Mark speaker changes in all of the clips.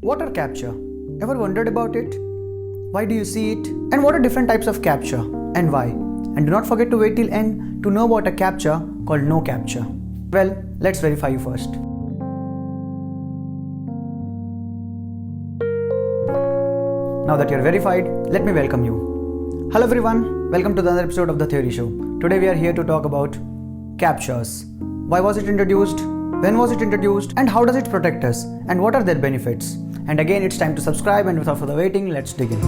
Speaker 1: What are CAPTCHA? Ever wondered about it? Why do you see it? And what are different types of CAPTCHA and why? And do not forget to wait till end to know about a CAPTCHA called No CAPTCHA. Well, let's verify you first. Now that you're verified, let me welcome you. Hello everyone, welcome to another episode of The Theory Show. Today we are here to talk about CAPTCHAs. Why was it introduced? When was it introduced? And how does it protect us? And what are their benefits? And again, it's time to subscribe, and without further waiting, let's dig in.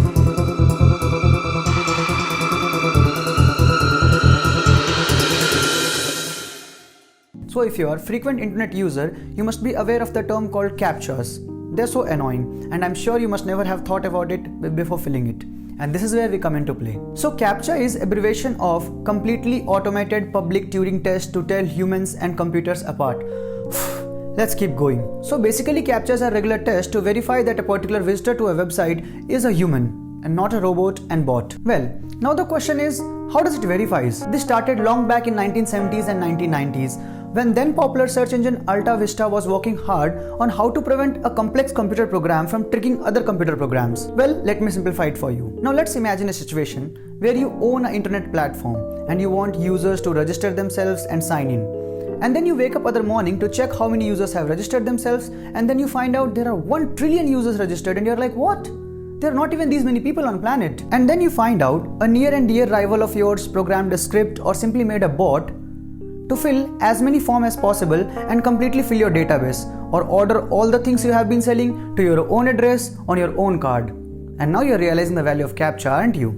Speaker 1: So if you are a frequent internet user, you must be aware of the term called CAPTCHAs. They're so annoying, and I'm sure you must never have thought about it before filling it. And this is where we come into play. So CAPTCHA is abbreviation of completely automated public Turing test to tell humans and computers apart. Let's keep going. So basically CAPTCHAs are regular tests to verify that a particular visitor to a website is a human and not a robot and bot. Well, now the question is, how does it verify? This started long back in 1970s and 1990s when then popular search engine Alta Vista was working hard on how to prevent a complex computer program from triggering other computer programs. Well, let me simplify it for you. Now let's imagine a situation where you own an internet platform and you want users to register themselves and sign in. And then you wake up other morning to check how many users have registered themselves, and then you find out there are 1 trillion users registered, and you're like, what? There are not even these many people on planet. And then you find out a near and dear rival of yours programmed a script or simply made a bot to fill as many forms as possible and completely fill your database or order all the things you have been selling to your own address on your own card. And now you're realizing the value of CAPTCHA, aren't you?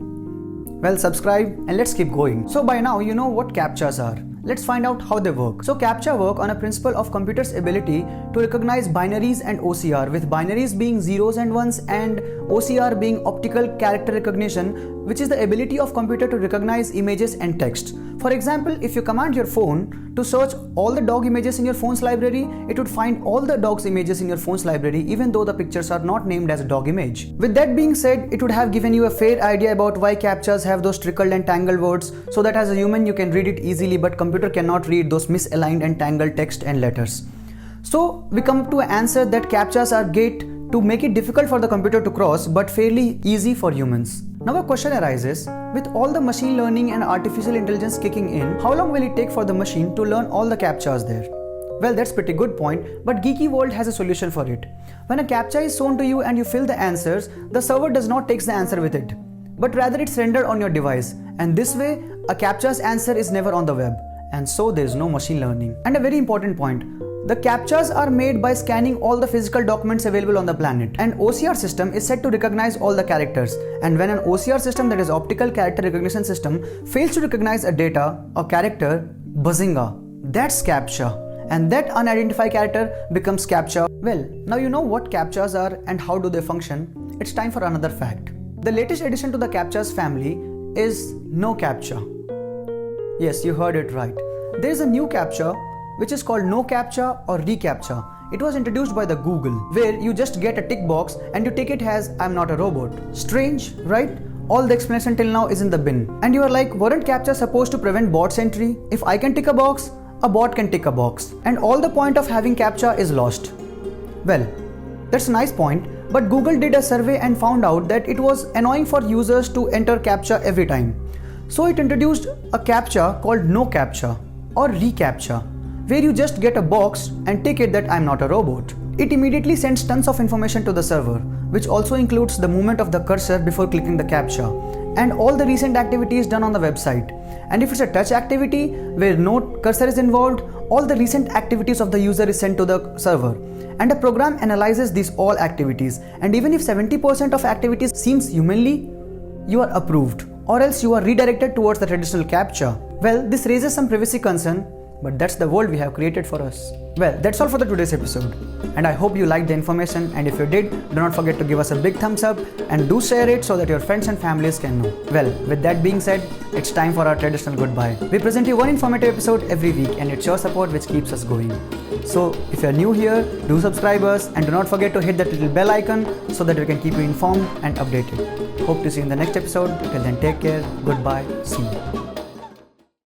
Speaker 1: Well, subscribe and let's keep going. So by now you know what CAPTCHAs are. Let's find out how they work. So CAPTCHA work on a principle of computer's ability to recognize binaries and OCR, with binaries being zeros and ones and OCR being optical character recognition, which is the ability of computer to recognize images and text. For example, if you command your phone to search all the dog images in your phone's library, it would find all the dog's images in your phone's library even though the pictures are not named as a dog image. With that being said, it would have given you a fair idea about why CAPTCHAs have those trickled and tangled words, so that as a human you can read it easily, but computer cannot read those misaligned and tangled text and letters. So we come to an answer that CAPTCHAs are gate to make it difficult for the computer to cross but fairly easy for humans. Now a question arises, with all the machine learning and artificial intelligence kicking in, how long will it take for the machine to learn all the CAPTCHAs there? Well, that's a pretty good point, but Geeky World has a solution for it. When a CAPTCHA is shown to you and you fill the answers, the server does not take the answer with it, but rather it's rendered on your device, and this way a CAPTCHA's answer is never on the web, and so there is no machine learning. And a very important point, the CAPTCHAs are made by scanning all the physical documents available on the planet, and OCR system is set to recognize all the characters, and when an OCR system, that is optical character recognition system, fails to recognize a data or character, bazinga, that's CAPTCHA, and that unidentified character becomes CAPTCHA. Well, now you know what CAPTCHAs are and how do they function. It's time for another fact. The latest addition to the CAPTCHAs family is No CAPTCHA. Yes, you heard it right. There is a new CAPTCHA which is called No CAPTCHA or reCAPTCHA. It was introduced by the Google, where you just get a tick box and you take it as I'm not a robot. Strange, right? All the explanation till now is in the bin. And you are like, weren't CAPTCHA supposed to prevent bots entry? If I can tick a box, a bot can tick a box. And all the point of having CAPTCHA is lost. Well, that's a nice point, but Google did a survey and found out that it was annoying for users to enter CAPTCHA every time. So it introduced a CAPTCHA called No CAPTCHA or reCAPTCHA, where you just get a box and take it that I'm not a robot. It immediately sends tons of information to the server, which also includes the movement of the cursor before clicking the CAPTCHA and all the recent activities done on the website. And if it's a touch activity where no cursor is involved, all the recent activities of the user is sent to the server. And the program analyzes these all activities, and even if 70% of activities seems humanly, you are approved, or else you are redirected towards the traditional CAPTCHA. Well, this raises some privacy concern, but that's the world we have created for us. Well, that's all for today's episode, and I hope you liked the information, and if you did, do not forget to give us a big thumbs up and do share it so that your friends and families can know. Well, with that being said, it's time for our traditional goodbye. We present you one informative episode every week, and it's your support which keeps us going. So if you're new here, do subscribe us and do not forget to hit that little bell icon so that we can keep you informed and updated. Hope to see you in the next episode. Till then, take care, goodbye, see you.